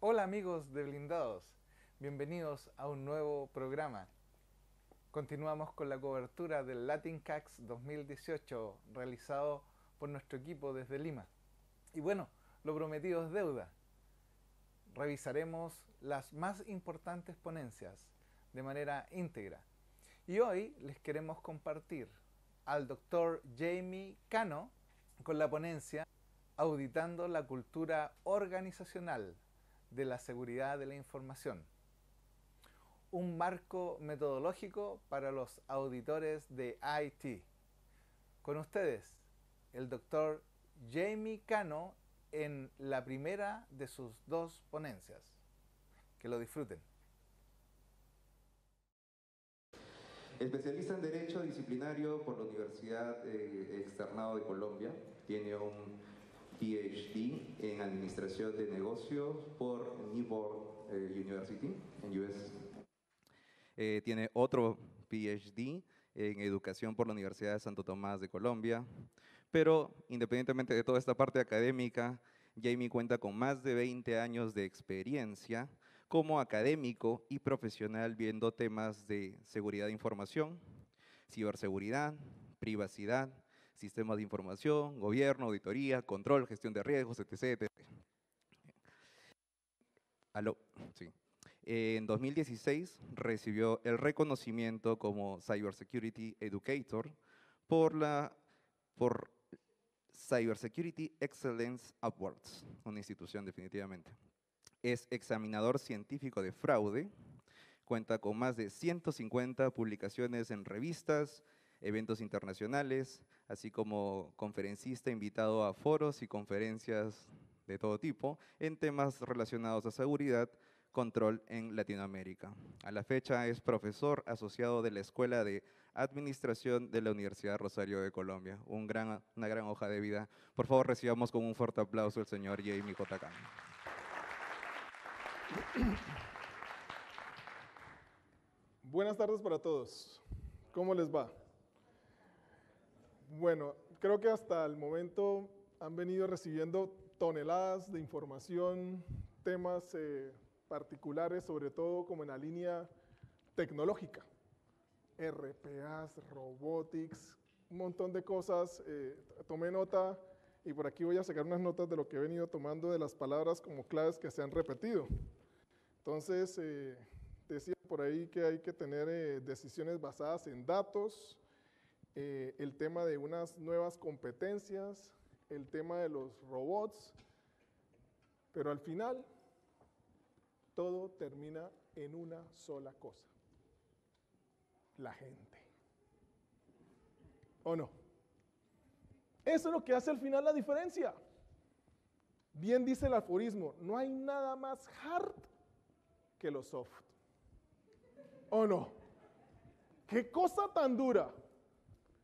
Hola amigos de Blindados, bienvenidos a un nuevo programa. Continuamos con la cobertura del Latin CAX 2018 realizado por nuestro equipo desde Lima. Y bueno, lo prometido es deuda. Revisaremos las más importantes ponencias de manera íntegra. Y hoy les queremos compartir al doctor Jamie Cano con la ponencia Auditando la cultura organizacional de la seguridad de la información. Un marco metodológico para los auditores de IT. Con ustedes, el doctor Jamie Cano en la primera de sus dos ponencias. Que lo disfruten. Especialista en Derecho Disciplinario por la Universidad Externado de Colombia. Tiene un PhD en Administración de Negocios por Newport University en US. Tiene otro PhD en Educación por la Universidad de Santo Tomás de Colombia. Pero independientemente de toda esta parte académica, Jamie cuenta con más de 20 años de experiencia como académico y profesional viendo temas de seguridad de información, ciberseguridad, privacidad, sistemas de información, gobierno, auditoría, control, gestión de riesgos, etc. Aló, sí. En 2016 recibió el reconocimiento como Cybersecurity Educator por Cybersecurity Excellence Awards, una institución definitivamente. Es examinador científico de fraude, cuenta con más de 150 publicaciones en revistas, eventos internacionales, así como conferencista invitado a foros y conferencias de todo tipo en temas relacionados a seguridad, control en Latinoamérica. A la fecha es profesor asociado de la Escuela de Administración de la Universidad Rosario de Colombia. Una gran hoja de vida. Por favor, recibamos con un fuerte aplauso al señor Jamie J. Cano. Buenas tardes para todos. ¿Cómo les va? Bueno, creo que hasta el momento han venido recibiendo toneladas de información, temas particulares, sobre todo como en la línea tecnológica. RPAs, robotics, un montón de cosas. Tomé nota y por aquí voy a sacar unas notas de lo que he venido tomando de las palabras como claves que se han repetido. Entonces, decía por ahí que hay que tener decisiones basadas en datos, el tema de unas nuevas competencias, el tema de los robots, pero al final todo termina en una sola cosa: la gente. ¿O no? Eso es lo que hace al final la diferencia. Bien dice el aforismo, no hay nada más hard que lo soft. ¿O no? ¡Qué cosa tan dura!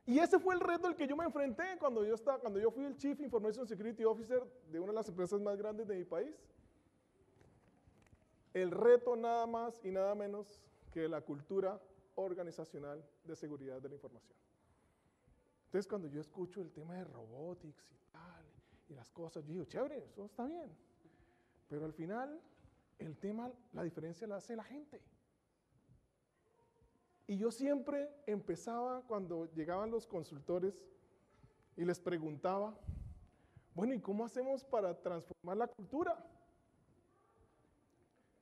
Y ese fue el reto al que yo me enfrenté cuando yo fui el Chief Information Security Officer de una de las empresas más grandes de mi país. El reto nada más y nada menos que la cultura organizacional de seguridad de la información. Entonces, cuando yo escucho el tema de robotics y tal, y las cosas, yo digo, chévere, eso está bien. Pero al final, el tema, la diferencia la hace la gente. Y yo siempre empezaba cuando llegaban los consultores y les preguntaba, bueno, ¿y cómo hacemos para transformar la cultura?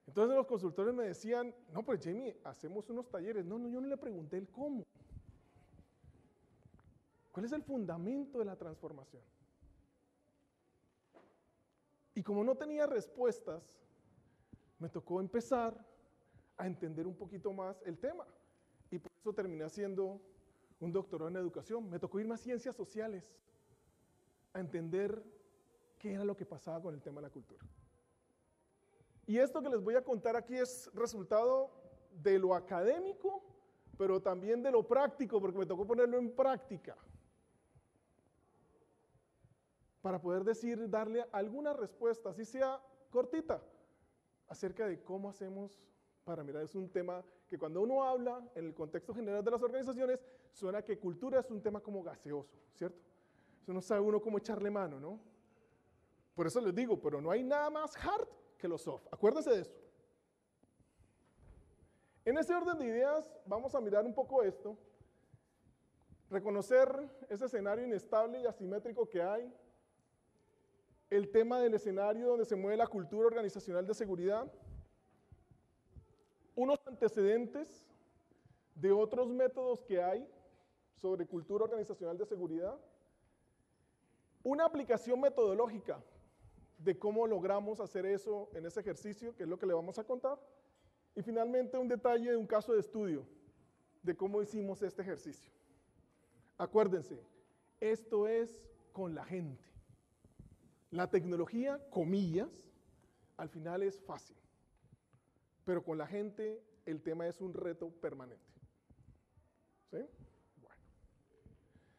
Entonces los consultores me decían, no, pues Jamie, hacemos unos talleres. No, yo no le pregunté el cómo. ¿Cuál es el fundamento de la transformación? Y como no tenía respuestas, me tocó empezar a entender un poquito más el tema. Y por eso terminé haciendo un doctorado en educación. Me tocó irme a ciencias sociales, a entender qué era lo que pasaba con el tema de la cultura. Y esto que les voy a contar aquí es resultado de lo académico, pero también de lo práctico, porque me tocó ponerlo en práctica, para poder darle alguna respuesta, así sea cortita, acerca de cómo hacemos para mirar. Es un tema que cuando uno habla en el contexto general de las organizaciones, suena que cultura es un tema como gaseoso, ¿cierto? Eso no sabe uno cómo echarle mano, ¿no? Por eso les digo, pero no hay nada más hard que los soft. Acuérdense de eso. En ese orden de ideas, vamos a mirar un poco esto. Reconocer ese escenario inestable y asimétrico que hay. El tema del escenario donde se mueve la cultura organizacional de seguridad. Unos antecedentes de otros métodos que hay sobre cultura organizacional de seguridad. Una aplicación metodológica de cómo logramos hacer eso en ese ejercicio, que es lo que le vamos a contar. Y finalmente un detalle de un caso de estudio de cómo hicimos este ejercicio. Acuérdense, esto es con la gente. La tecnología, comillas, al final es fácil. Pero con la gente el tema es un reto permanente. ¿Sí? Bueno.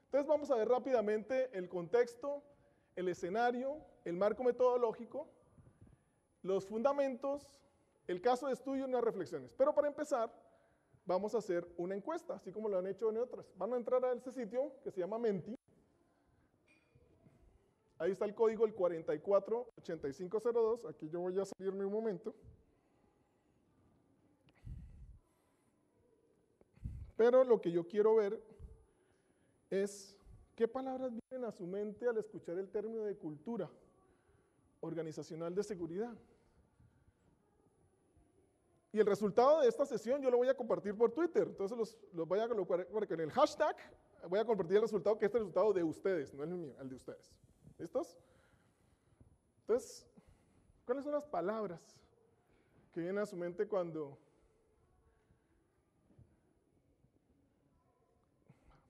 Entonces vamos a ver rápidamente el contexto, el escenario, el marco metodológico, los fundamentos, el caso de estudio y unas reflexiones. Pero para empezar, vamos a hacer una encuesta, así como lo han hecho en otras. Van a entrar a ese sitio que se llama Menti. Ahí está el código, el 448502. Aquí yo voy a salirme un momento. Pero lo que yo quiero ver es qué palabras vienen a su mente al escuchar el término de cultura organizacional de seguridad. Y el resultado de esta sesión yo lo voy a compartir por Twitter. Entonces los voy a colocar en el hashtag. Voy a compartir el resultado, que es el resultado de ustedes, no el mío, el de ustedes. ¿Listos? Entonces, ¿cuáles son las palabras que vienen a su mente cuando...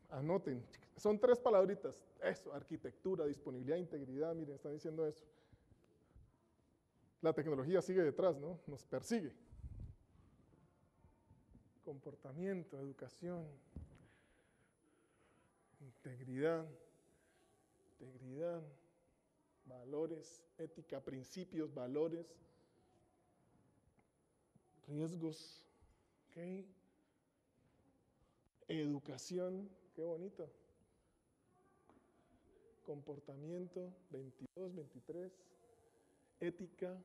Anoten, son 3 palabritas. Eso, arquitectura, disponibilidad, integridad, miren, están diciendo eso. La tecnología sigue detrás, ¿no? Nos persigue. Comportamiento, educación, integridad, valores, ética, principios, valores, riesgos, ¿ok? Educación, qué bonito. Comportamiento, 22, 23, ética.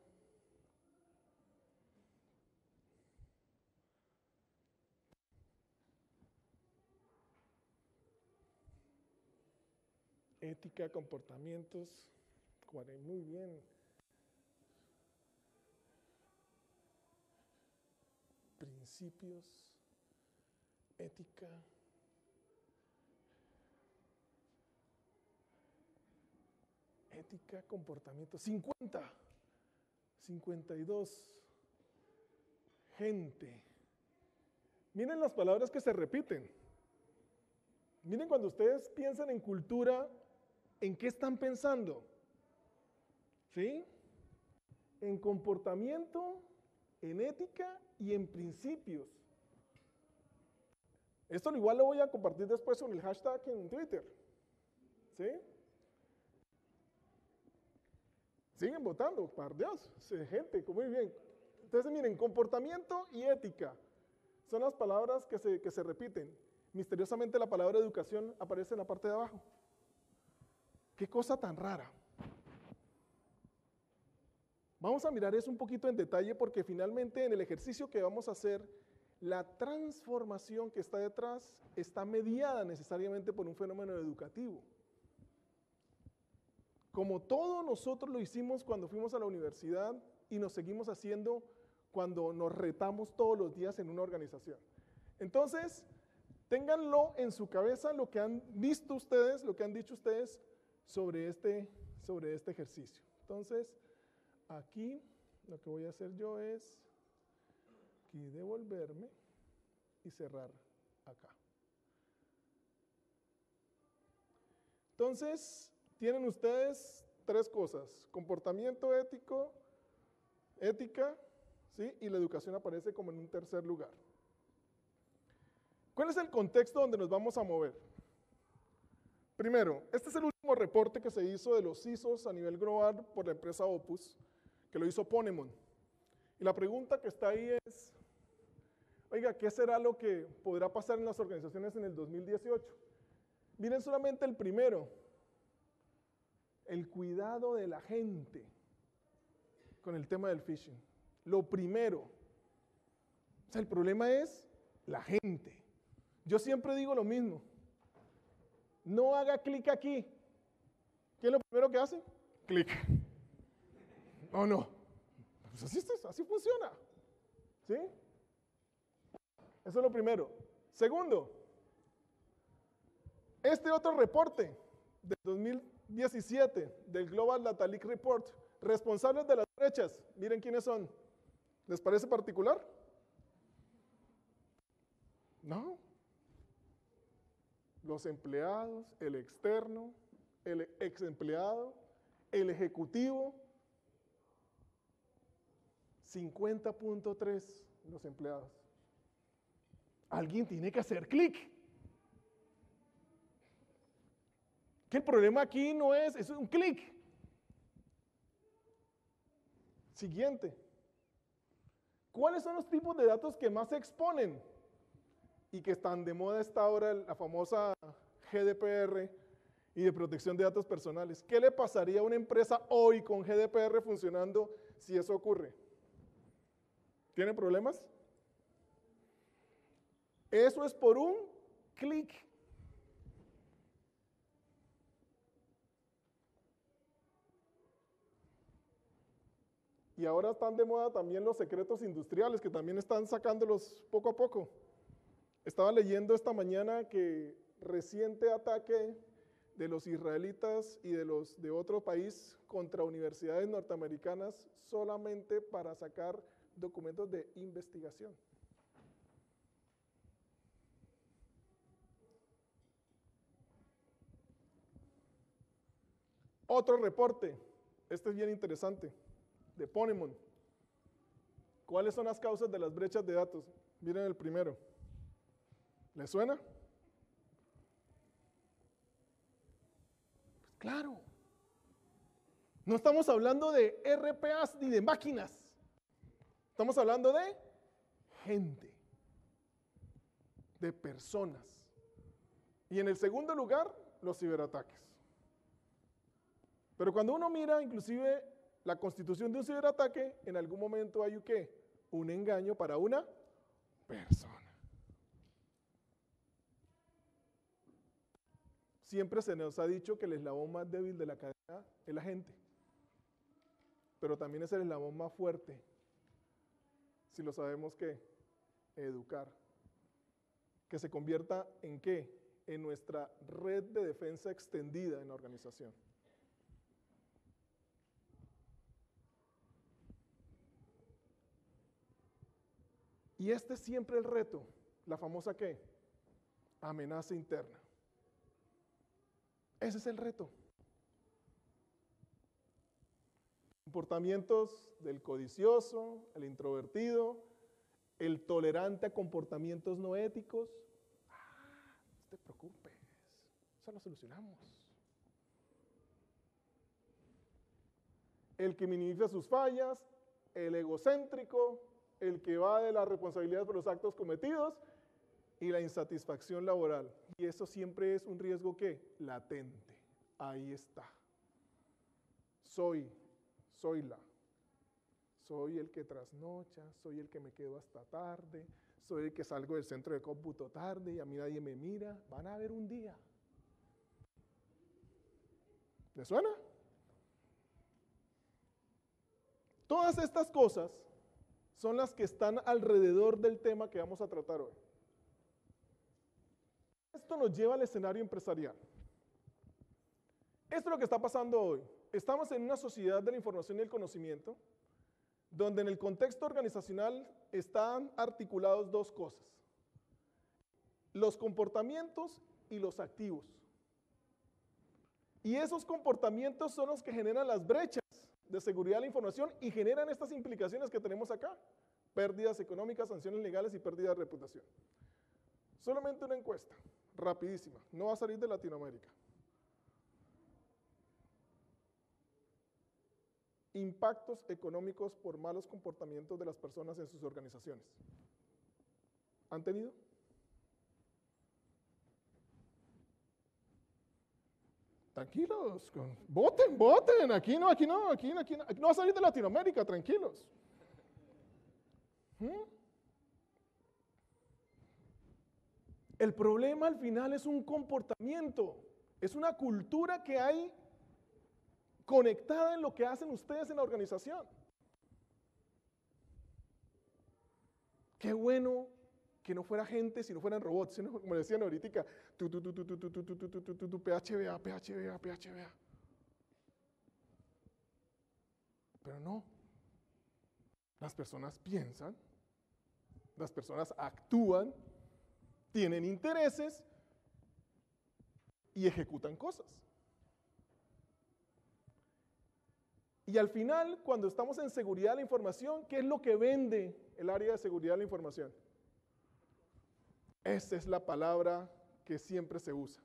Ética, comportamientos, muy bien. Principios, ética. Ética, comportamiento, 50, 52, gente. Miren las palabras que se repiten. Miren cuando ustedes piensan en cultura, ¿en qué están pensando? ¿Sí? En comportamiento, en ética y en principios. Esto igual lo voy a compartir después con el hashtag en Twitter. ¿Sí? Siguen votando, par Dios, gente, muy bien. Entonces miren, comportamiento y ética son las palabras que se repiten. Misteriosamente la palabra educación aparece en la parte de abajo. Qué cosa tan rara. Vamos a mirar eso un poquito en detalle porque finalmente en el ejercicio que vamos a hacer, la transformación que está detrás está mediada necesariamente por un fenómeno educativo. Como todo nosotros lo hicimos cuando fuimos a la universidad y nos seguimos haciendo cuando nos retamos todos los días en una organización. Entonces, ténganlo en su cabeza lo que han visto ustedes, lo que han dicho ustedes sobre este ejercicio. Entonces, aquí lo que voy a hacer yo es aquí devolverme y cerrar acá. Entonces, tienen ustedes 3 cosas: comportamiento ético, ética, ¿sí? Y la educación aparece como en un tercer lugar. ¿Cuál es el contexto donde nos vamos a mover? Primero, este es el último reporte que se hizo de los CISOs a nivel global por la empresa Opus, que lo hizo Ponemon. Y la pregunta que está ahí es, oiga, ¿qué será lo que podrá pasar en las organizaciones en el 2018? Miren solamente el primero, el cuidado de la gente. con el tema del phishing. Lo primero, o sea, el problema es la gente. Yo siempre digo lo mismo. No haga clic aquí. ¿Qué es lo primero que hace? Clic. ¿O no? Pues así funciona. ¿Sí? Eso es lo primero. Segundo, este otro reporte del 2017 del Global Data Leak Report, responsables de las brechas, miren quiénes son. ¿Les parece particular? No. Los empleados, el externo, el ex empleado, el ejecutivo. 50.3 los empleados. Alguien tiene que hacer clic. Que el problema aquí no es un clic. Siguiente. ¿Cuáles son los tipos de datos que más se exponen? Y que están de moda esta hora, la famosa GDPR y de protección de datos personales. ¿Qué le pasaría a una empresa hoy con GDPR funcionando si eso ocurre? ¿Tiene problemas? Eso es por un clic. Y ahora están de moda también los secretos industriales, que también están sacándolos poco a poco. Estaba leyendo esta mañana que reciente ataque de los israelitas y de los de otro país contra universidades norteamericanas solamente para sacar documentos de investigación. Otro reporte, este es bien interesante, de Ponemon. ¿Cuáles son las causas de las brechas de datos? Miren el primero. ¿Les suena? Pues claro. No estamos hablando de RPAs ni de máquinas. Estamos hablando de gente, de personas. Y en el segundo lugar, los ciberataques. Pero cuando uno mira inclusive la constitución de un ciberataque, en algún momento hay ¿qué? Un engaño para una persona. Siempre se nos ha dicho que el eslabón más débil de la cadena es la gente. Pero también es el eslabón más fuerte, si lo sabemos ¿qué? Educar. Que se convierta en ¿qué? En nuestra red de defensa extendida en la organización. Y este es siempre el reto, la famosa ¿qué? Amenaza interna. Ese es el reto. Comportamientos del codicioso, el introvertido, el tolerante a comportamientos no éticos. No te preocupes, eso lo solucionamos. El que minimiza sus fallas, el egocéntrico, el que va de la responsabilidad por los actos cometidos y la insatisfacción laboral. Y eso siempre es un riesgo ¿qué? Latente. Ahí está. Soy el que trasnocha, soy el que me quedo hasta tarde, soy el que salgo del centro de cómputo tarde y a mí nadie me mira. Van a haber un día. ¿Les suena? Todas estas cosas son las que están alrededor del tema que vamos a tratar hoy. Esto nos lleva al escenario empresarial. Esto es lo que está pasando hoy. Estamos en una sociedad de la información y el conocimiento, donde en el contexto organizacional están articulados dos cosas: los comportamientos y los activos. Y esos comportamientos son los que generan las brechas de seguridad de la información y generan estas implicaciones que tenemos acá: pérdidas económicas, sanciones legales y pérdida de reputación. Solamente una encuesta, rapidísima, no va a salir de Latinoamérica. Impactos económicos por malos comportamientos de las personas en sus organizaciones. ¿Han tenido? Tranquilos, voten, voten, aquí no va a salir de Latinoamérica, tranquilos. El problema al final es un comportamiento, es una cultura que hay conectada en lo que hacen ustedes en la organización. Qué bueno que no fuera gente, si no fueran robots, sino, como decían ahorita, PHBA, PHBA, PHBA. Pero no. Las personas piensan, las personas actúan, tienen intereses y ejecutan cosas. Y al final, cuando estamos en seguridad de la información, ¿qué es lo que vende el área de seguridad de la información? Esa es la palabra que siempre se usa,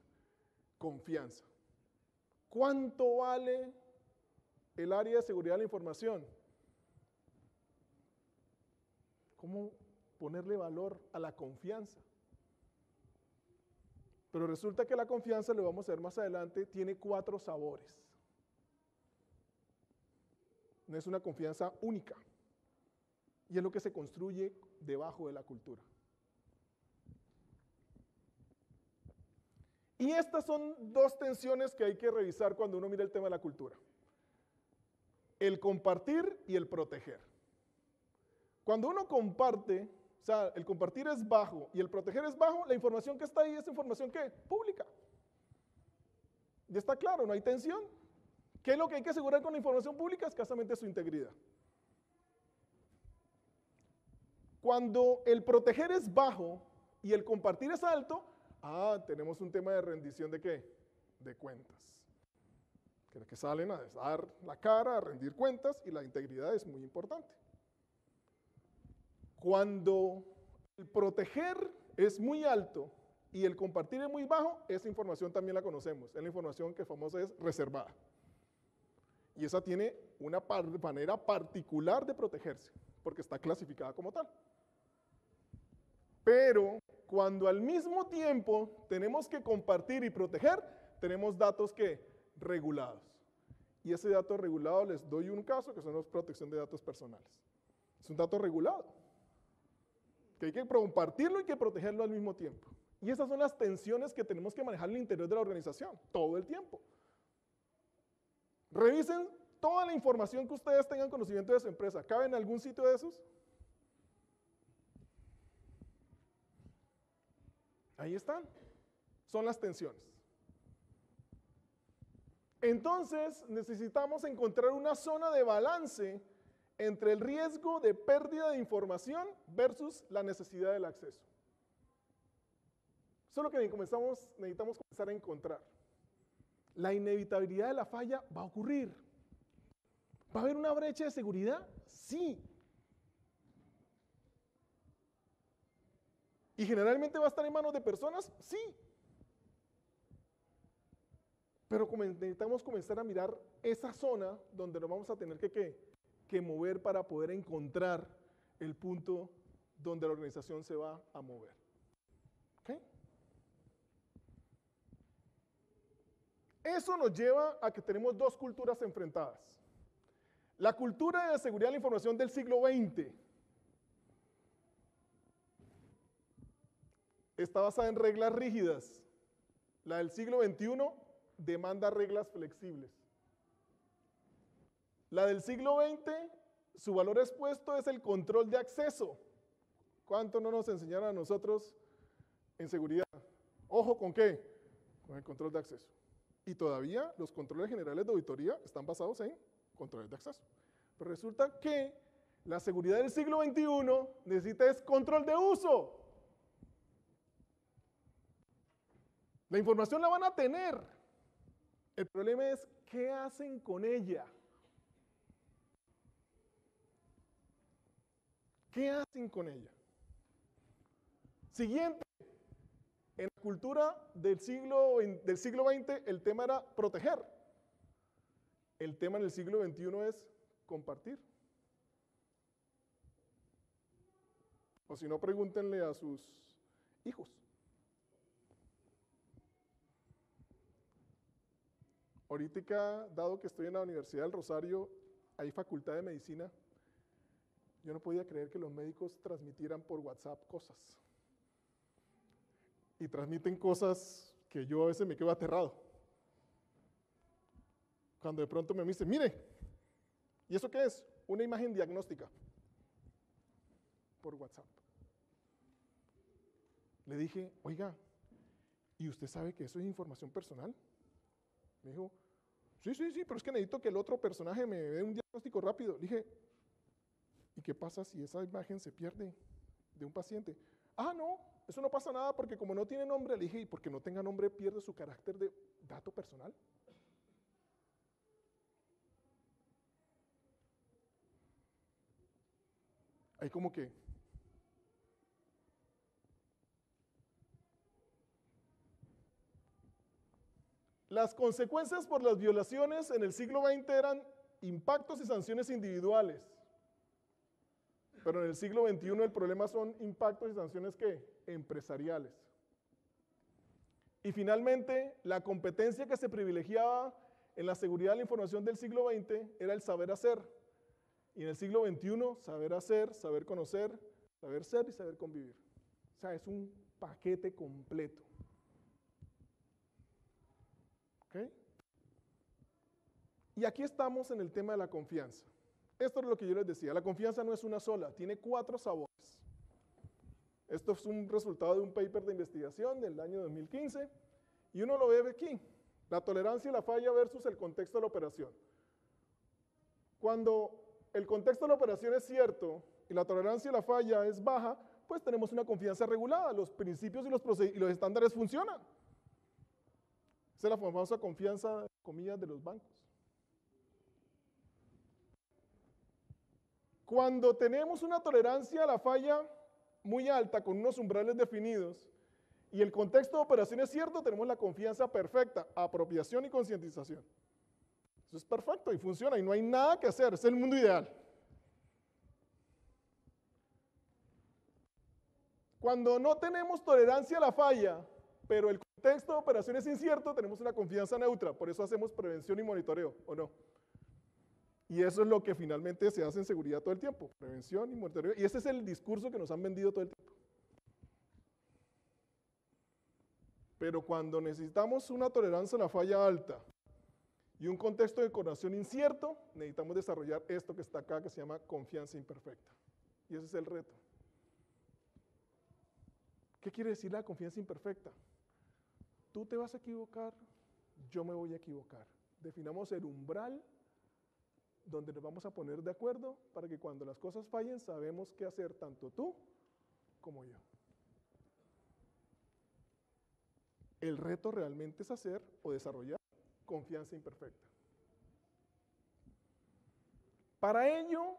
confianza. ¿Cuánto vale el área de seguridad de la información? ¿Cómo ponerle valor a la confianza? Pero resulta que la confianza, lo vamos a ver más adelante, tiene 4 sabores. No es una confianza única. Y es lo que se construye debajo de la cultura. Y estas son 2 tensiones que hay que revisar cuando uno mira el tema de la cultura. El compartir y el proteger. Cuando uno comparte, o sea, el compartir es bajo y el proteger es bajo, la información que está ahí es información ¿qué? Pública. Ya está claro, no hay tensión. ¿Qué es lo que hay que asegurar con la información pública? Escasamente su integridad. Cuando el proteger es bajo y el compartir es alto, tenemos un tema de rendición ¿de qué? De cuentas. Que salen a dar la cara, a rendir cuentas, y la integridad es muy importante. Cuando el proteger es muy alto y el compartir es muy bajo, esa información también la conocemos. Es la información que famosa es reservada. Y esa tiene una manera particular de protegerse, porque está clasificada como tal. Pero cuando al mismo tiempo tenemos que compartir y proteger, tenemos datos que regulados. Y ese dato regulado, les doy un caso, que son la protección de datos personales. Es un dato regulado, que hay que compartirlo y que protegerlo al mismo tiempo. Y esas son las tensiones que tenemos que manejar en el interior de la organización, todo el tiempo. Revisen toda la información que ustedes tengan conocimiento de su empresa. ¿Cabe en algún sitio de esos? Ahí están. Son las tensiones. Entonces, necesitamos encontrar una zona de balance entre el riesgo de pérdida de información versus la necesidad del acceso. Eso es lo que necesitamos comenzar a encontrar. La inevitabilidad de la falla va a ocurrir. ¿Va a haber una brecha de seguridad? Sí. ¿Y generalmente va a estar en manos de personas? Sí. Pero necesitamos comenzar a mirar esa zona donde nos vamos a tener que mover para poder encontrar el punto donde la organización se va a mover. ¿Ok? Eso nos lleva a que tenemos 2 culturas enfrentadas. La cultura de seguridad de la información del siglo XX está basada en reglas rígidas. La del siglo XXI demanda reglas flexibles. La del siglo XX, su valor expuesto es el control de acceso. ¿Cuánto no nos enseñaron a nosotros en seguridad? Ojo, ¿con qué? Con el control de acceso. Y todavía los controles generales de auditoría están basados en controles de acceso. Pero resulta que la seguridad del siglo XXI necesita es control de uso. La información la van a tener. El problema es qué hacen con ella. ¿Qué hacen con ella? Siguiente. En la cultura del siglo XX, el tema era proteger. El tema en el siglo XXI es compartir. O si no, pregúntenle a sus hijos. Ahorita, dado que estoy en la Universidad del Rosario, hay facultad de medicina. Yo no podía creer que los médicos transmitieran por WhatsApp cosas. Y transmiten cosas que yo a veces me quedo aterrado. Cuando de pronto me dicen, mire, ¿y eso qué es? Una imagen diagnóstica por WhatsApp. Le dije, oiga, ¿y usted sabe que eso es información personal? Me dijo, sí, pero es que necesito que el otro personaje me dé un diagnóstico rápido. Le dije, ¿y qué pasa si esa imagen se pierde de un paciente? Ah, no, eso no pasa nada porque como no tiene nombre, le dije, y porque no tenga nombre pierde su carácter de dato personal. Ahí como que... Las consecuencias por las violaciones en el siglo XX eran impactos y sanciones individuales. Pero en el siglo XXI el problema son impactos y sanciones ¿qué? Empresariales. Y finalmente, la competencia que se privilegiaba en la seguridad de la información del siglo XX era el saber hacer. Y en el siglo XXI, saber hacer, saber conocer, saber ser y saber convivir. O sea, es un paquete completo. ¿Okay? Y aquí estamos en el tema de la confianza. Esto es lo que yo les decía, la confianza no es una sola, tiene 4 sabores. Esto es un resultado de un paper de investigación del año 2015 y uno lo ve aquí, la tolerancia y la falla versus el contexto de la operación. Cuando el contexto de la operación es cierto y la tolerancia y la falla es baja, pues tenemos una confianza regulada, los principios y los estándares funcionan. Esa es la famosa confianza, comillas, de los bancos. Cuando tenemos una tolerancia a la falla muy alta, con unos umbrales definidos, y el contexto de operación es cierto, tenemos la confianza perfecta, apropiación y concientización. Eso es perfecto y funciona y no hay nada que hacer, es el mundo ideal. Cuando no tenemos tolerancia a la falla, pero el contexto de operación es incierto, tenemos una confianza neutra, por eso hacemos prevención y monitoreo, ¿o no? Y eso es lo que finalmente se hace en seguridad todo el tiempo, prevención y monitoreo, y ese es el discurso que nos han vendido todo el tiempo. Pero cuando necesitamos una tolerancia a la falla alta y un contexto de coordinación incierto, necesitamos desarrollar esto que está acá, que se llama confianza imperfecta. Y ese es el reto. ¿Qué quiere decir la confianza imperfecta? Tú te vas a equivocar, yo me voy a equivocar. Definamos el umbral donde nos vamos a poner de acuerdo para que cuando las cosas fallen sabemos qué hacer tanto tú como yo. El reto realmente es hacer o desarrollar confianza imperfecta. Para ello,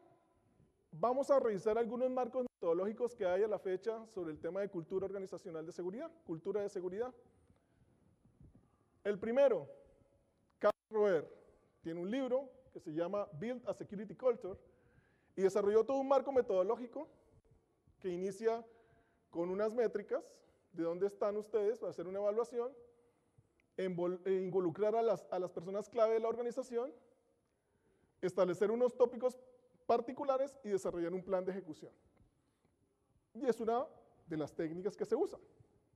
vamos a revisar algunos marcos metodológicos que hay a la fecha sobre el tema de cultura organizacional de seguridad, cultura de seguridad. El primero, Carl Roer, tiene un libro que se llama Build a Security Culture y desarrolló todo un marco metodológico que inicia con unas métricas de dónde están ustedes para hacer una evaluación, involucrar a las personas clave de la organización, establecer unos tópicos particulares y desarrollar un plan de ejecución. Y es una de las técnicas que se usa.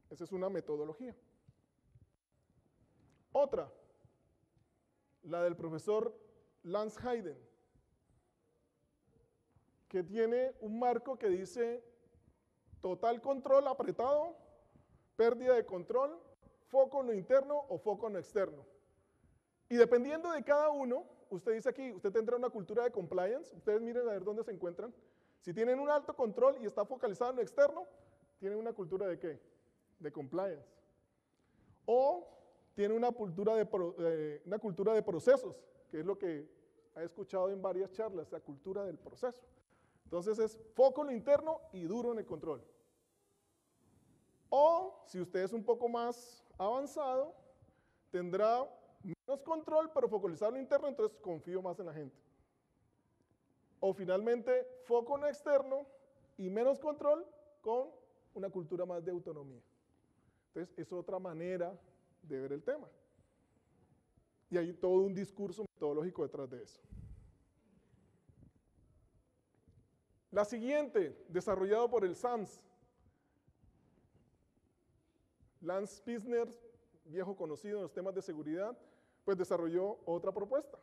Esa es una metodología. Otra, la del profesor Lance Hayden, que tiene un marco que dice total control apretado, pérdida de control, foco en lo interno o foco en lo externo. Y dependiendo de cada uno, usted dice aquí, usted tendrá una cultura de compliance, ustedes miren a ver dónde se encuentran. Si tienen un alto control y está focalizado en lo externo, tienen una cultura de ¿qué? De compliance. O tiene una cultura de procesos, que es lo que he escuchado en varias charlas, la cultura del proceso. Entonces es foco en lo interno y duro en el control. O si usted es un poco más avanzado, tendrá menos control, pero focalizado en lo interno, entonces confío más en la gente. O finalmente, foco en lo externo y menos control con una cultura más de autonomía. Entonces, es otra manera de ver el tema. Y hay todo un discurso metodológico detrás de eso. La siguiente, desarrollado por el SAMS. Lance Pisner, viejo conocido en los temas de seguridad, pues desarrolló otra propuesta.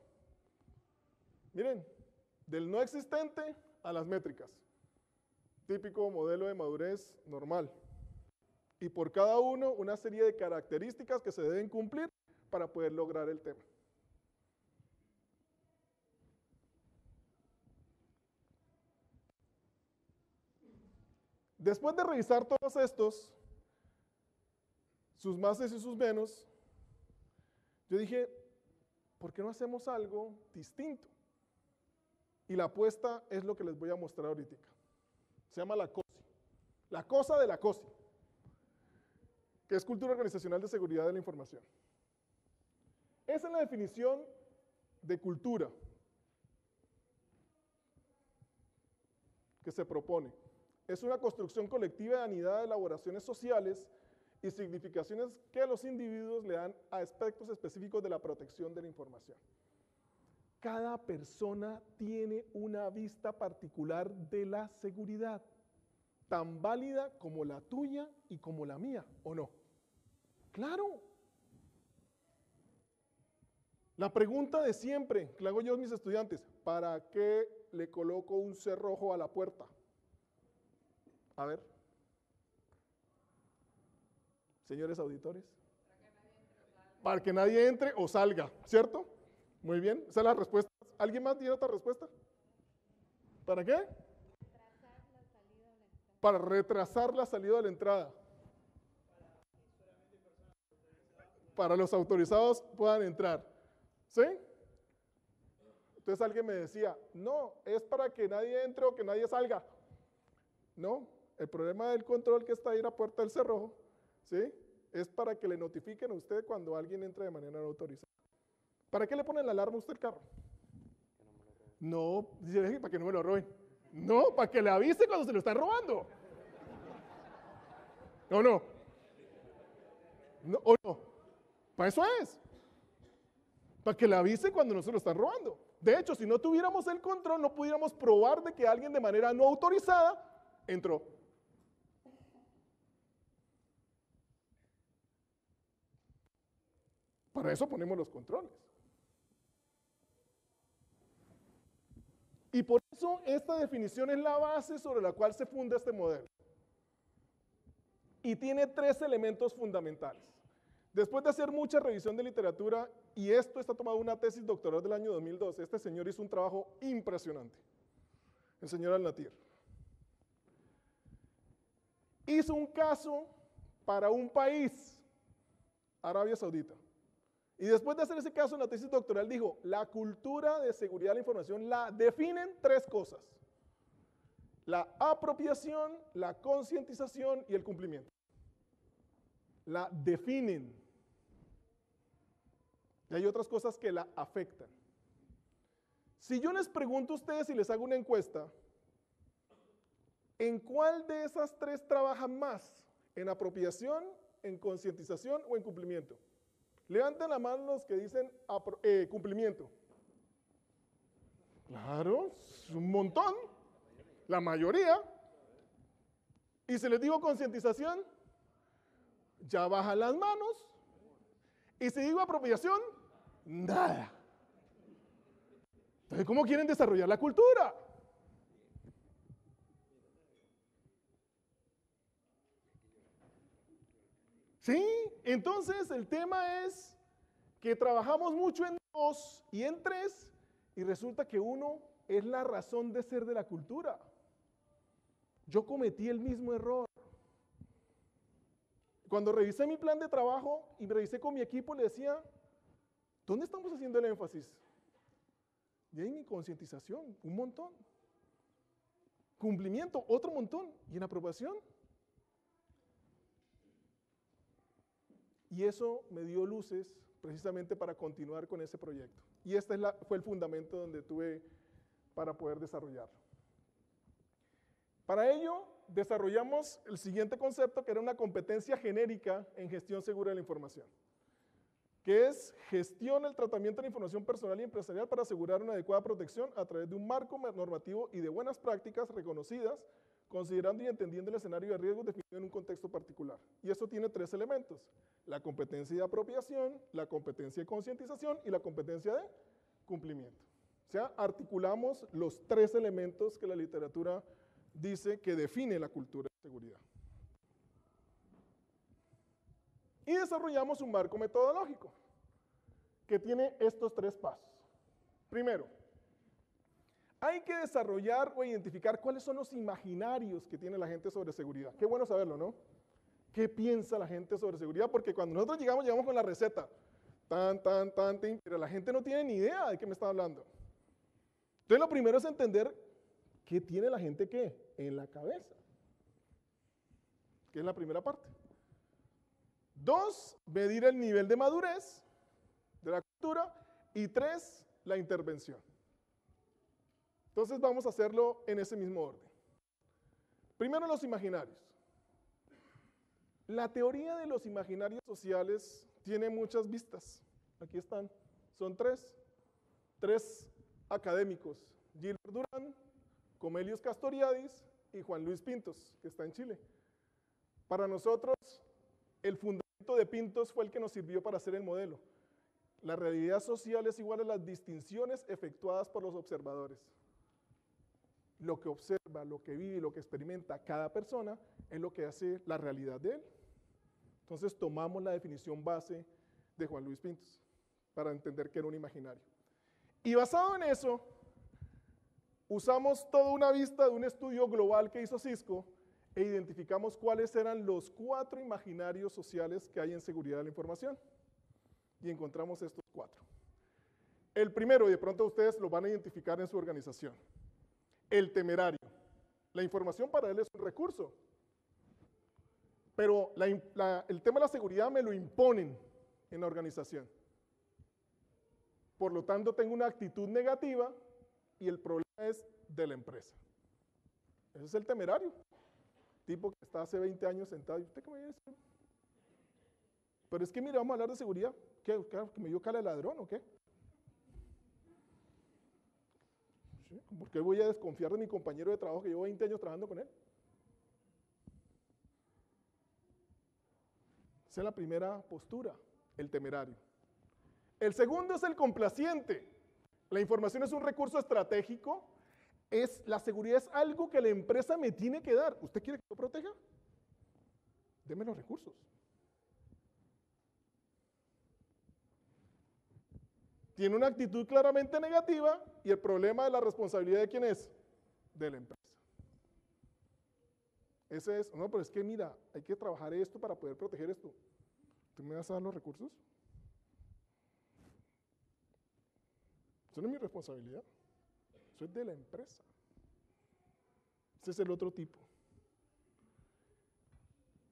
Miren, del no existente a las métricas. Típico modelo de madurez normal. Y por cada uno, una serie de características que se deben cumplir para poder lograr el tema. Después de revisar todos estos, sus máses y sus menos, yo dije, ¿por qué no hacemos algo distinto? Y la apuesta es lo que les voy a mostrar ahorita. Se llama la COSI. La cosa de la COSI, que es Cultura Organizacional de Seguridad de la Información. Esa es la definición de cultura que se propone. Es una construcción colectiva de anidada de elaboraciones sociales y significaciones que los individuos le dan a aspectos específicos de la protección de la información. Cada persona tiene una vista particular de la seguridad, tan válida como la tuya y como la mía, ¿o no? ¡Claro! La pregunta de siempre que le hago yo a mis estudiantes, ¿para qué le coloco un cerrojo a la puerta? A ver. Señores auditores. Para que nadie entre o salga, ¿cierto? Muy bien, esa es la respuesta. ¿Alguien más tiene otra respuesta? ¿Para qué? Para retrasar la salida de la entrada. Para los autorizados puedan entrar. ¿Sí? Entonces alguien me decía, no, es para que nadie entre o que nadie salga. No, el problema del control que está ahí en la puerta del cerrojo, ¿sí? Es para que le notifiquen a usted cuando alguien entra de manera no autorizada. ¿Para qué le ponen la alarma a usted al carro? No, dice, para que no me lo roben. No, para que le avise cuando se lo están robando. No, no. No, o no. Para eso es. Para que le avise cuando no se lo están robando. De hecho, si no tuviéramos el control, no pudiéramos probar de que alguien de manera no autorizada entró. Para eso ponemos los controles. Y por eso esta definición es la base sobre la cual se funda este modelo. Y tiene 3 elementos fundamentales. Después de hacer mucha revisión de literatura, y esto está tomado de una tesis doctoral del año 2012, este señor hizo un trabajo impresionante, el señor Al-Natir. Hizo un caso para un país, Arabia Saudita. Y después de hacer ese caso en la tesis doctoral dijo, la cultura de seguridad de la información la definen 3 cosas. La apropiación, la concientización y el cumplimiento. La definen. Y hay otras cosas que la afectan. Si yo les pregunto a ustedes y les hago una encuesta, ¿en cuál de esas 3 trabajan más? ¿En apropiación, en concientización o en cumplimiento? Levanten la mano los que dicen cumplimiento. Claro, es un montón, la mayoría. Y si les digo concientización, ya bajan las manos. Y si digo apropiación, nada. Entonces, ¿cómo quieren desarrollar la cultura? ¿Sí? Entonces el tema es que trabajamos mucho en 2 y en 3 y resulta que 1 es la razón de ser de la cultura. Yo cometí el mismo error. Cuando revisé mi plan de trabajo y me revisé con mi equipo, le decía, ¿dónde estamos haciendo el énfasis? Y ahí mi concientización, un montón. Cumplimiento, otro montón. ¿Y en aprobación? Y eso me dio luces precisamente para continuar con ese proyecto. Y este fue el fundamento donde tuve para poder desarrollarlo. Para ello, desarrollamos el siguiente concepto, que era una competencia genérica en gestión segura de la información, que es gestiona el tratamiento de la información personal y empresarial para asegurar una adecuada protección a través de un marco normativo y de buenas prácticas reconocidas, considerando y entendiendo el escenario de riesgos definido en un contexto particular. Y eso tiene 3 elementos: la competencia de apropiación, la competencia de concientización y la competencia de cumplimiento. O sea, articulamos los 3 elementos que la literatura dice que define la cultura de seguridad. Y desarrollamos un marco metodológico que tiene estos 3 pasos. Primero, hay que desarrollar o identificar cuáles son los imaginarios que tiene la gente sobre seguridad. Qué bueno saberlo, ¿no? ¿Qué piensa la gente sobre seguridad? Porque cuando nosotros llegamos con la receta, pero la gente no tiene ni idea de qué me está hablando. Entonces, lo primero es entender qué tiene la gente en la cabeza, que es la primera parte. 2, medir el nivel de madurez de la cultura. Y 3, la intervención. Entonces vamos a hacerlo en ese mismo orden. Primero, los imaginarios. La teoría de los imaginarios sociales tiene muchas vistas. Aquí están. Son 3 académicos: Gilbert Durán, Comelius Castoriadis y Juan Luis Pintos, que está en Chile. Para nosotros, el fundamento de Pintos fue el que nos sirvió para hacer el modelo. La realidad social es igual a las distinciones efectuadas por los observadores. Lo que observa, lo que vive y lo que experimenta cada persona es lo que hace la realidad de él. Entonces tomamos la definición base de Juan Luis Pintos para entender que era un imaginario. Y basado en eso, usamos toda una vista de un estudio global que hizo Cisco e identificamos cuáles eran los 4 imaginarios sociales que hay en seguridad de la información. Y encontramos estos 4. El primero, y de pronto ustedes lo van a identificar en su organización: el temerario. La información para él es un recurso, pero el tema de la seguridad me lo imponen en la organización. Por lo tanto, tengo una actitud negativa y el problema es de la empresa. Ese es el temerario. Tipo que está hace 20 años sentado. ¿Y usted qué me viene a decir? Pero es que, mire, vamos a hablar de seguridad. ¿Qué? ¿Que me dio cara de ladrón o qué? ¿Sí? ¿Por qué voy a desconfiar de mi compañero de trabajo que llevo 20 años trabajando con él? Esa es la primera postura, el temerario. El segundo es el complaciente. La información es un recurso estratégico. La seguridad es algo que la empresa me tiene que dar. ¿Usted quiere que yo proteja? Deme los recursos. Tiene una actitud claramente negativa y el problema de la responsabilidad de quién es, de la empresa. Ese es, no, pero es que mira, hay que trabajar esto para poder proteger esto. ¿Tú me vas a dar los recursos? Eso no es mi responsabilidad. Eso es de la empresa. Ese es el otro tipo.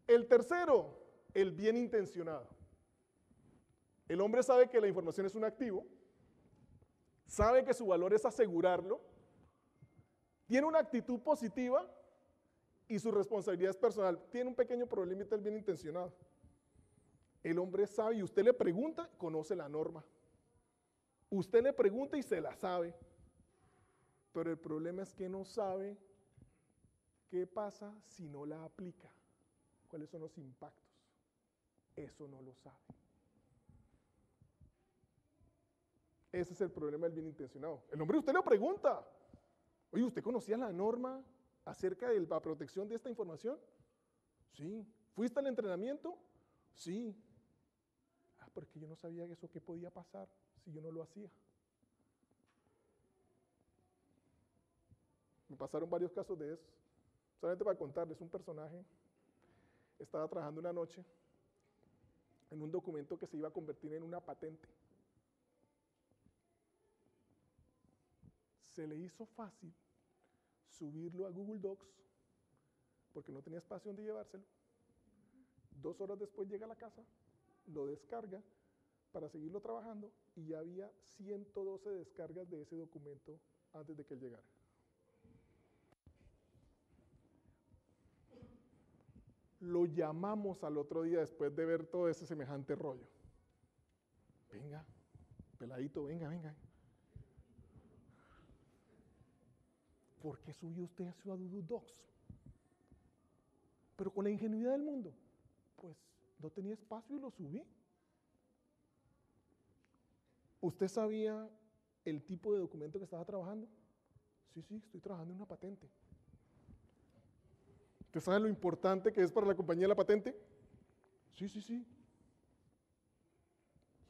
El tercero, el bien intencionado. El hombre sabe que la información es un activo, sabe que su valor es asegurarlo, tiene una actitud positiva y su responsabilidad es personal. Tiene un pequeño problemita el bien intencionado. El hombre sabe y usted le pregunta, conoce la norma. Usted le pregunta y se la sabe. Pero el problema es que no sabe qué pasa si no la aplica. ¿Cuáles son los impactos? Eso no lo sabe. Ese es el problema del bien intencionado. El hombre, usted le pregunta, oye, ¿usted conocía la norma acerca de la protección de esta información? Sí. ¿Fuiste al entrenamiento? Sí. Ah, porque yo no sabía eso, qué podía pasar si yo no lo hacía. Me pasaron varios casos de eso. Solamente para contarles, un personaje estaba trabajando una noche en un documento que se iba a convertir en una patente. Se le hizo fácil subirlo a Google Docs porque no tenía espacio donde llevárselo. 2 horas después llega a la casa, lo descarga para seguirlo trabajando y ya había 112 descargas de ese documento antes de que él llegara. Lo llamamos al otro día después de ver todo ese semejante rollo. Venga, peladito, venga, venga. ¿Por qué subió usted a Doodle Dogs? Pero con la ingenuidad del mundo. Pues no tenía espacio y lo subí. ¿Usted sabía el tipo de documento que estaba trabajando? Sí, estoy trabajando en una patente. ¿Usted sabe lo importante que es para la compañía la patente? Sí.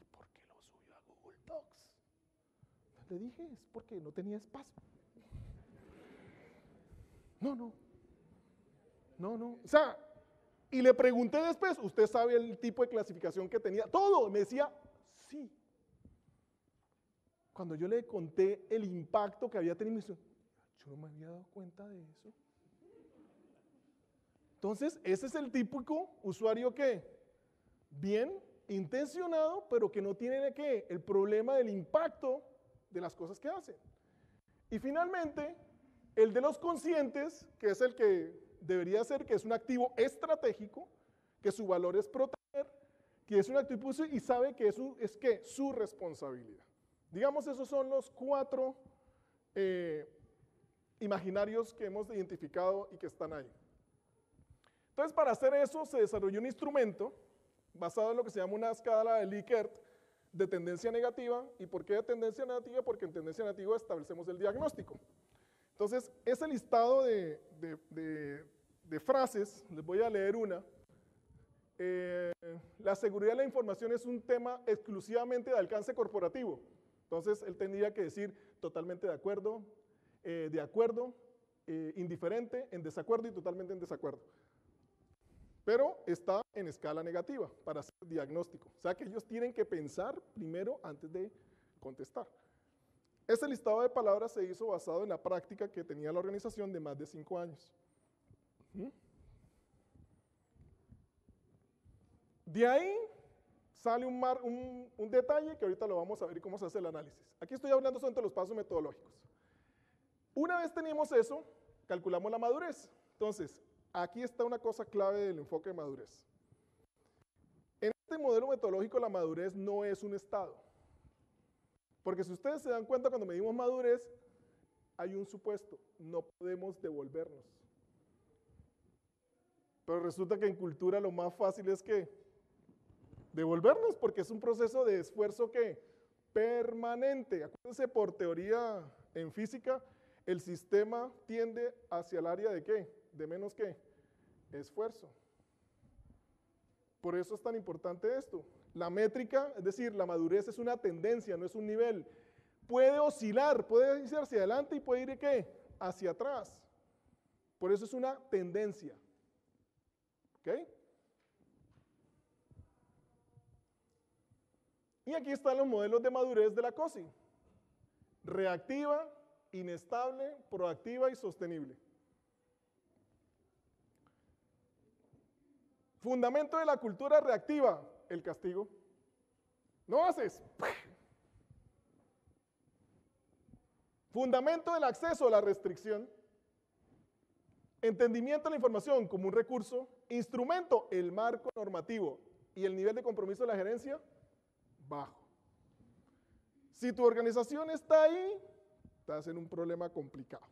¿Y por qué lo subió a Google Docs? Le dije, es porque no tenía espacio. No. O sea, y le pregunté después, ¿usted sabe el tipo de clasificación que tenía? Todo, me decía, sí. Cuando yo le conté el impacto que había tenido, me dijo, yo no me había dado cuenta de eso. Entonces, ese es el típico usuario que, bien intencionado, pero que no tiene ¿qué? El problema del impacto de las cosas que hace. Y finalmente, el de los conscientes, que es el que debería ser, que es un activo estratégico, que su valor es proteger, que es un activo y sabe que es su responsabilidad. Digamos, esos son los 4 imaginarios que hemos identificado y que están ahí. Entonces, para hacer eso, se desarrolló un instrumento basado en lo que se llama una escala de Likert de tendencia negativa. ¿Y por qué de tendencia negativa? Porque en tendencia negativa establecemos el diagnóstico. Entonces, ese listado de frases, les voy a leer una. La seguridad de la información es un tema exclusivamente de alcance corporativo. Entonces, él tendría que decir totalmente de acuerdo, indiferente, en desacuerdo y totalmente en desacuerdo. Pero está en escala negativa para hacer diagnóstico. O sea que ellos tienen que pensar primero antes de contestar. Ese listado de palabras se hizo basado en la práctica que tenía la organización de más de 5 años. De ahí sale un detalle que ahorita lo vamos a ver y cómo se hace el análisis. Aquí estoy hablando sobre los pasos metodológicos. Una vez tenemos eso, calculamos la madurez. Entonces, aquí está una cosa clave del enfoque de madurez. En este modelo metodológico, la madurez no es un estado. Porque si ustedes se dan cuenta, cuando medimos madurez, hay un supuesto, no podemos devolvernos. Pero resulta que en cultura lo más fácil es que devolvernos, porque es un proceso de esfuerzo que permanente. Acuérdense, por teoría en física, el sistema tiende hacia el área de ¿qué? De menos ¿qué? Esfuerzo. Por eso es tan importante esto. La métrica, es decir, la madurez es una tendencia, no es un nivel. Puede oscilar, puede irse hacia adelante y puede ir ¿qué? Hacia atrás. Por eso es una tendencia. ¿Ok? Y aquí están los modelos de madurez de la COSI. Reactiva, inestable, proactiva y sostenible. Fundamento de la cultura reactiva, el castigo. No haces. Fundamento del acceso, la restricción. Entendimiento de la información como un recurso. Instrumento, el marco normativo. Y el nivel de compromiso de la gerencia, bajo. Si tu organización está ahí, estás en un problema complicado.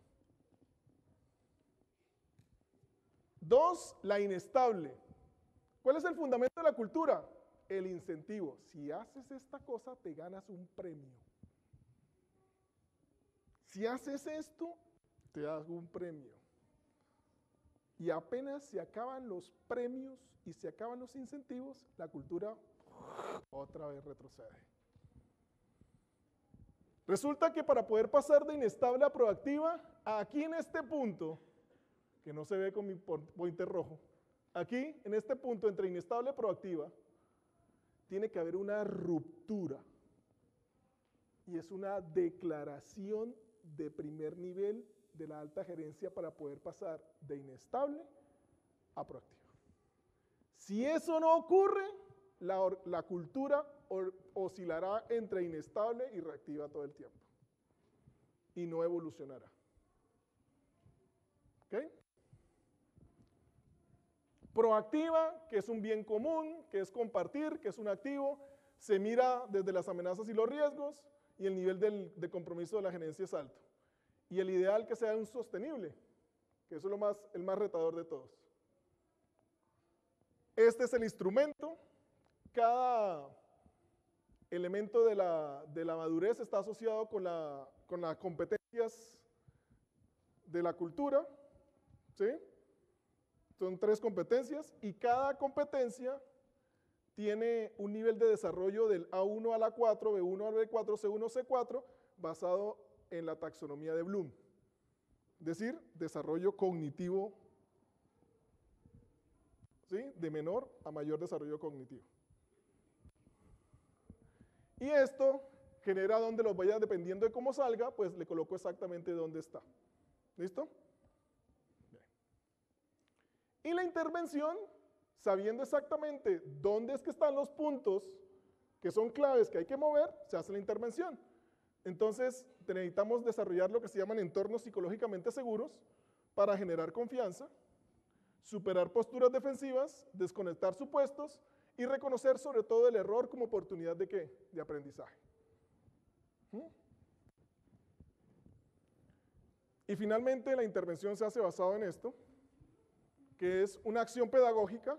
2, la inestable. ¿Cuál es el fundamento de la cultura? El incentivo. Si haces esta cosa, te ganas un premio. Si haces esto, te das un premio. Y apenas se acaban los premios y se acaban los incentivos, la cultura otra vez retrocede. Resulta que para poder pasar de inestable a proactiva, aquí en este punto, que no se ve con mi pointer rojo, aquí en este punto entre inestable y proactiva, tiene que haber una ruptura. Y es una declaración de primer nivel de la alta gerencia para poder pasar de inestable a proactiva. Si eso no ocurre, la cultura oscilará entre inestable y reactiva todo el tiempo. Y no evolucionará. ¿Ok? Proactiva, que es un bien común, que es compartir, que es un activo. se mira desde las amenazas y los riesgos, y el nivel de compromiso de la gerencia es alto. Y el ideal que sea un sostenible, que eso es el más retador de todos. Este es el instrumento. Cada elemento de la madurez está asociado con las competencias de la cultura, ¿sí? Son 3 competencias y cada competencia tiene un nivel de desarrollo del A1 a la 4, B1 al B4, C1, C4, basado en la taxonomía de Bloom. Es decir, desarrollo cognitivo, ¿sí? De menor a mayor desarrollo cognitivo. Y esto genera donde los vaya, dependiendo de cómo salga, pues le coloco exactamente dónde está. ¿Listo? Bien. Y la intervención, sabiendo exactamente dónde es que están los puntos que son claves que hay que mover, se hace la intervención. Entonces, necesitamos desarrollar lo que se llaman entornos psicológicamente seguros para generar confianza, superar posturas defensivas, desconectar supuestos y reconocer sobre todo el error como oportunidad de ¿qué? De aprendizaje. Y finalmente la intervención se hace basado en esto, que es una acción pedagógica,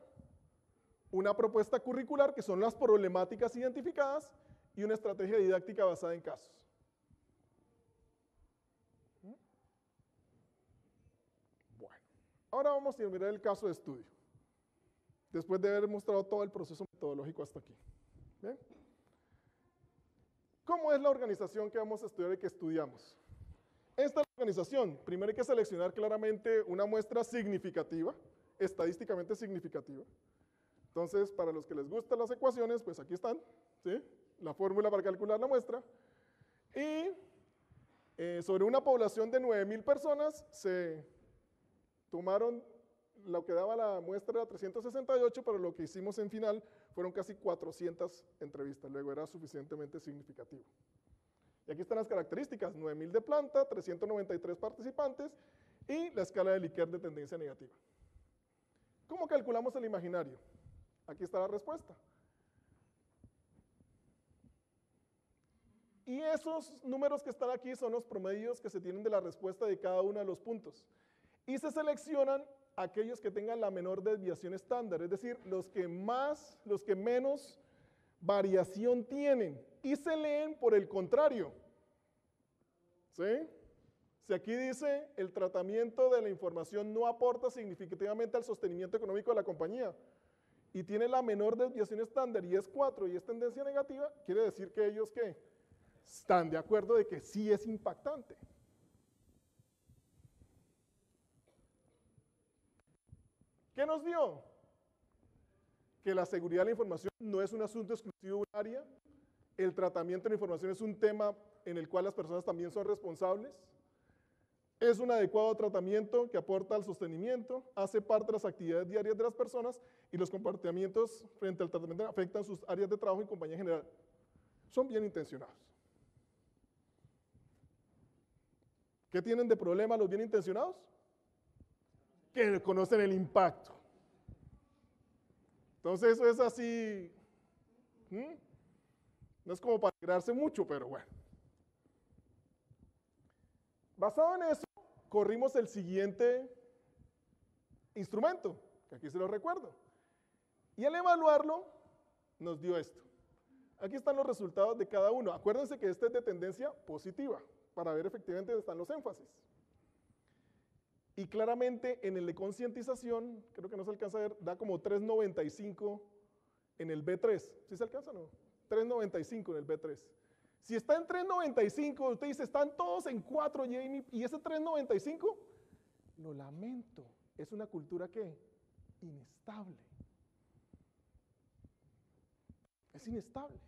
una propuesta curricular, que son las problemáticas identificadas, y una estrategia didáctica basada en casos. Bueno, ahora vamos a mirar el caso de estudio, después de haber mostrado todo el proceso metodológico hasta aquí. ¿Bien? ¿Cómo es la organización que vamos a estudiar y que estudiamos? Esta organización, primero hay que seleccionar claramente una muestra significativa, estadísticamente significativa. Entonces, para los que les gustan las ecuaciones, pues aquí están, ¿sí? La fórmula para calcular la muestra. Y sobre una población de 9,000 personas, se tomaron lo que daba la muestra, era 368, pero lo que hicimos en final fueron casi 400 entrevistas, luego era suficientemente significativo. Y aquí están las características, 9,000 de planta, 393 participantes y la escala de Likert de tendencia negativa. ¿Cómo calculamos el imaginario? Aquí está la respuesta. Y esos números que están aquí son los promedios que se tienen de la respuesta de cada uno de los puntos. Y se seleccionan aquellos que tengan la menor desviación estándar, es decir, los que menos variación tienen. Y se leen por el contrario. ¿Sí? Si aquí dice el tratamiento de la información no aporta significativamente al sostenimiento económico de la compañía y tiene la menor desviación estándar y es 4 y es tendencia negativa, quiere decir que ellos ¿qué? Están de acuerdo de que sí es impactante. ¿Qué nos dio? Que la seguridad de la información no es un asunto exclusivo de un área, el tratamiento de la información es un tema en el cual las personas también son responsables, es un adecuado tratamiento que aporta al sostenimiento, hace parte de las actividades diarias de las personas y los comportamientos frente al tratamiento afectan sus áreas de trabajo y compañía general. Son bien intencionados. ¿Qué tienen de problema los bien intencionados? Que conocen el impacto. Entonces eso es así, no es como para alegrarse mucho, pero bueno. Basado en eso, corrimos el siguiente instrumento, que aquí se lo recuerdo. Y al evaluarlo, nos dio esto. Aquí están los resultados de cada uno. Acuérdense que este es de tendencia positiva, para ver efectivamente dónde están los énfasis. Y claramente en el de concientización, creo que no se alcanza a ver, da como 3.95 en el B3. ¿Sí se alcanza o no? 3.95 en el B3. Si está en 3.95, usted dice, están todos en 4, Jamie, y ese 3.95, lo lamento, es una cultura ¿qué? Inestable. Es inestable.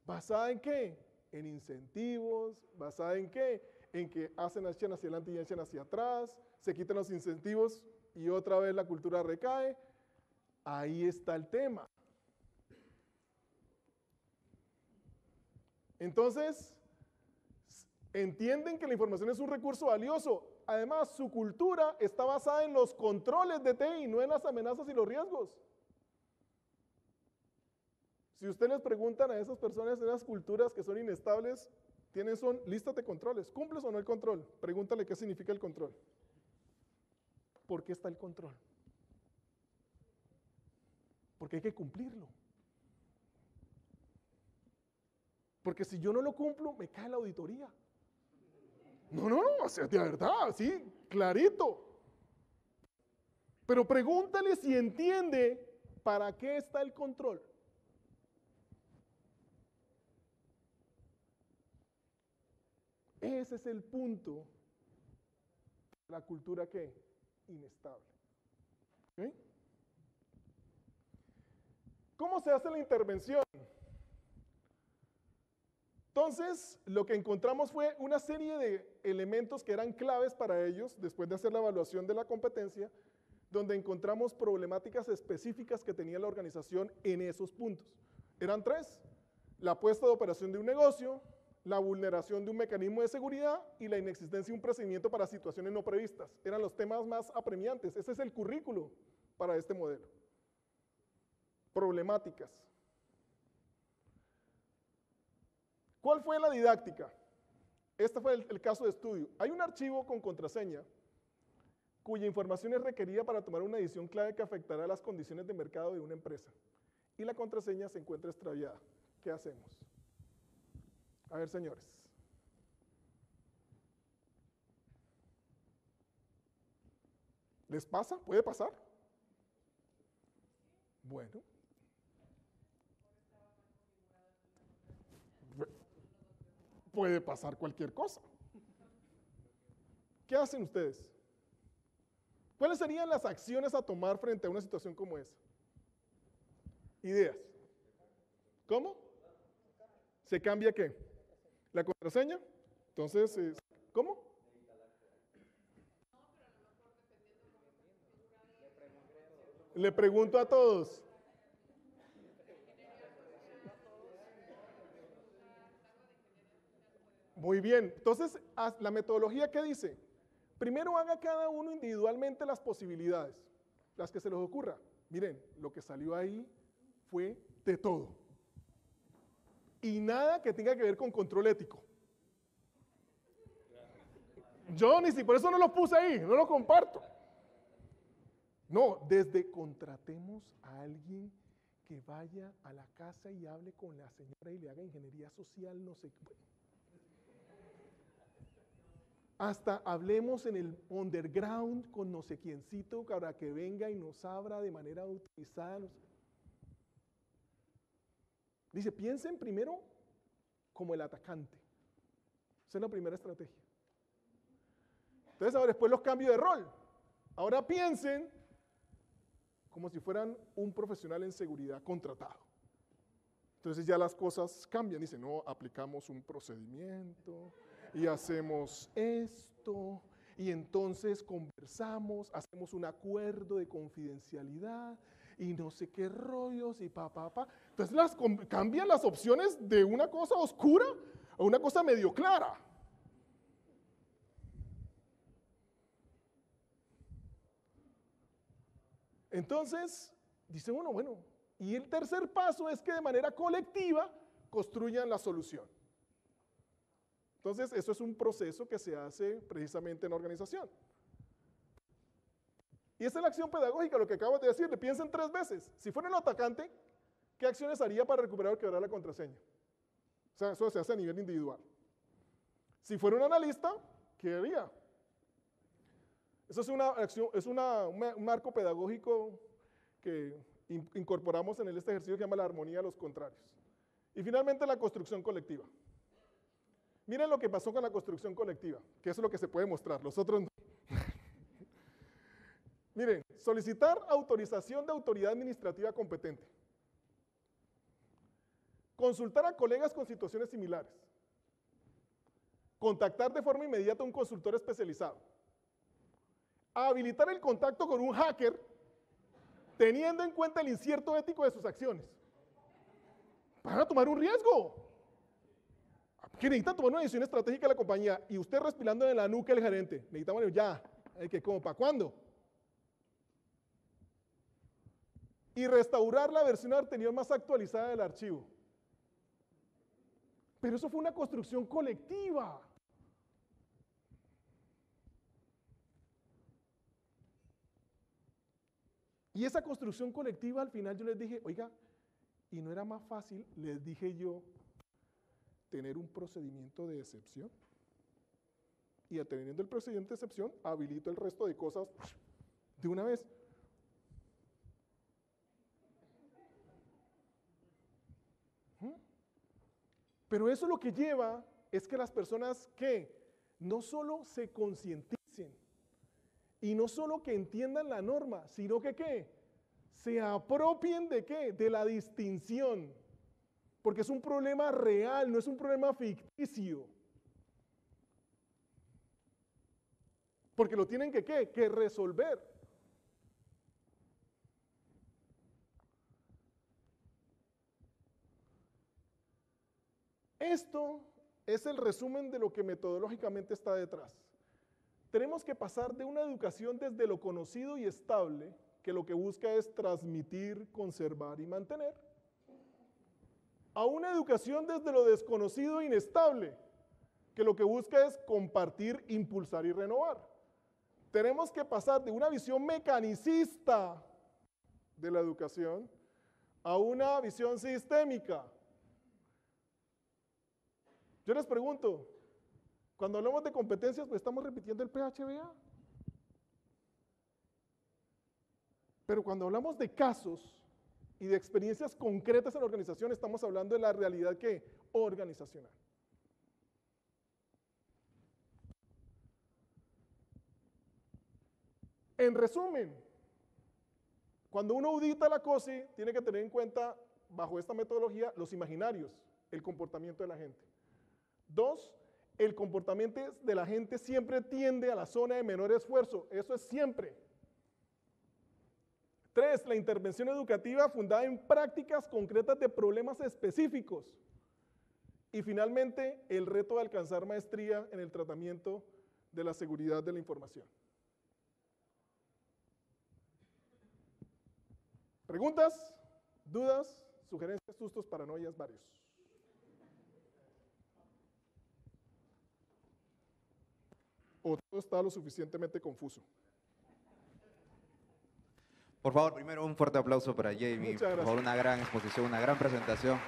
¿Basada en qué? En incentivos, ¿basada en qué? En que echan hacia adelante y echan hacia atrás, se quitan los incentivos y otra vez la cultura recae. Ahí está el tema. Entonces, entienden que la información es un recurso valioso. Además, su cultura está basada en los controles de TI, no en las amenazas y los riesgos. Si ustedes les preguntan a esas personas en las culturas que son inestables, son listas de controles. ¿Cumples o no el control? Pregúntale qué significa el control. ¿Por qué está el control? Porque hay que cumplirlo. Porque si yo no lo cumplo, me cae la auditoría. No, o sea, de verdad, sí, clarito. Pero pregúntale si entiende para qué está el control. Ese es el punto de la cultura que inestable. ¿Okay? ¿Cómo se hace la intervención? Entonces, lo que encontramos fue una serie de elementos que eran claves para ellos, después de hacer la evaluación de la competencia, donde encontramos problemáticas específicas que tenía la organización en esos puntos. Eran 3: la puesta de operación de un negocio, la vulneración de un mecanismo de seguridad y la inexistencia de un procedimiento para situaciones no previstas. Eran los temas más apremiantes. Ese es el currículo para este modelo. Problemáticas. ¿Cuál fue la didáctica? Este fue el caso de estudio. Hay un archivo con contraseña cuya información es requerida para tomar una decisión clave que afectará las condiciones de mercado de una empresa. Y la contraseña se encuentra extraviada. ¿Qué hacemos? A ver, señores. ¿Les pasa? ¿Puede pasar? Bueno. Puede pasar cualquier cosa. ¿Qué hacen ustedes? ¿Cuáles serían las acciones a tomar frente a una situación como esa? Ideas. ¿Cómo? ¿Se cambia qué? ¿La contraseña? Entonces, ¿cómo? Le pregunto a todos. Muy bien. Entonces, la metodología, ¿qué dice? Primero haga cada uno individualmente las posibilidades, las que se les ocurra. Miren, lo que salió ahí fue de todo. Y nada que tenga que ver con control ético. Yo ni si por eso no lo puse ahí, no lo comparto. No, desde contratemos a alguien que vaya a la casa y hable con la señora y le haga ingeniería social, no sé qué. Hasta hablemos en el underground con no sé quiéncito para que venga y nos abra de manera autorizada. No sé. Dice, piensen primero como el atacante. Esa es la primera estrategia. Entonces, ahora después los cambios de rol. Ahora piensen como si fueran un profesional en seguridad contratado. Entonces ya las cosas cambian. Dice, no, aplicamos un procedimiento y hacemos esto, y entonces conversamos, hacemos un acuerdo de confidencialidad, y no sé qué rollos, y Entonces cambian las opciones de una cosa oscura a una cosa medio clara. Entonces, dice uno, bueno, y el tercer paso es que de manera colectiva construyan la solución. Entonces, eso es un proceso que se hace precisamente en la organización. Y esa es la acción pedagógica, lo que acabo de decir, piensen 3 veces. Si fuera un atacante, ¿qué acciones haría para recuperar o quebrar la contraseña? O sea, eso se hace a nivel individual. Si fuera un analista, ¿qué haría? Eso es una acción, es un marco pedagógico que incorporamos en este ejercicio que se llama la armonía de los contrarios. Y finalmente la construcción colectiva. Miren lo que pasó con la construcción colectiva, que eso es lo que se puede mostrar, los otros no. Miren, solicitar autorización de autoridad administrativa competente. Consultar a colegas con situaciones similares. Contactar de forma inmediata a un consultor especializado. Habilitar el contacto con un hacker, teniendo en cuenta el incierto ético de sus acciones. Van a tomar un riesgo. Que necesita tomar una decisión estratégica de la compañía y usted respirando en la nuca del gerente. Necesitamos ya. ¿Cómo? ¿Para cuándo? y restaurar la versión anterior más actualizada del archivo. Pero eso fue una construcción colectiva. Y esa construcción colectiva, al final yo les dije, oiga, ¿y no era más fácil, les dije yo, tener un procedimiento de excepción? Y teniendo el procedimiento de excepción, habilito el resto de cosas de una vez. Pero eso lo que lleva es que las personas que no solo se concienticen y no solo que entiendan la norma, sino que ¿qué? Se apropien de ¿qué? De la distinción. Porque es un problema real, no es un problema ficticio. Porque lo tienen que ¿qué? Que resolver. Esto es el resumen de lo que metodológicamente está detrás. Tenemos que pasar de una educación desde lo conocido y estable, que lo que busca es transmitir, conservar y mantener, a una educación desde lo desconocido e inestable, que lo que busca es compartir, impulsar y renovar. Tenemos que pasar de una visión mecanicista de la educación a una visión sistémica. Yo les pregunto, cuando hablamos de competencias, pues estamos repitiendo el PHBA. Pero cuando hablamos de casos y de experiencias concretas en la organización, estamos hablando de la realidad ¿qué? Organizacional. En resumen, cuando uno audita la COSI, tiene que tener en cuenta, bajo esta metodología, los imaginarios, el comportamiento de la gente. 2, el comportamiento de la gente siempre tiende a la zona de menor esfuerzo, eso es siempre. 3, la intervención educativa fundada en prácticas concretas de problemas específicos. Y finalmente, el reto de alcanzar maestría en el tratamiento de la seguridad de la información. ¿Preguntas? ¿Dudas? ¿Sugerencias, sustos, paranoias? Varios. ¿O todo está lo suficientemente confuso? Por favor, primero un fuerte aplauso para Jamie. Muchas gracias. Por una gran exposición, una gran presentación.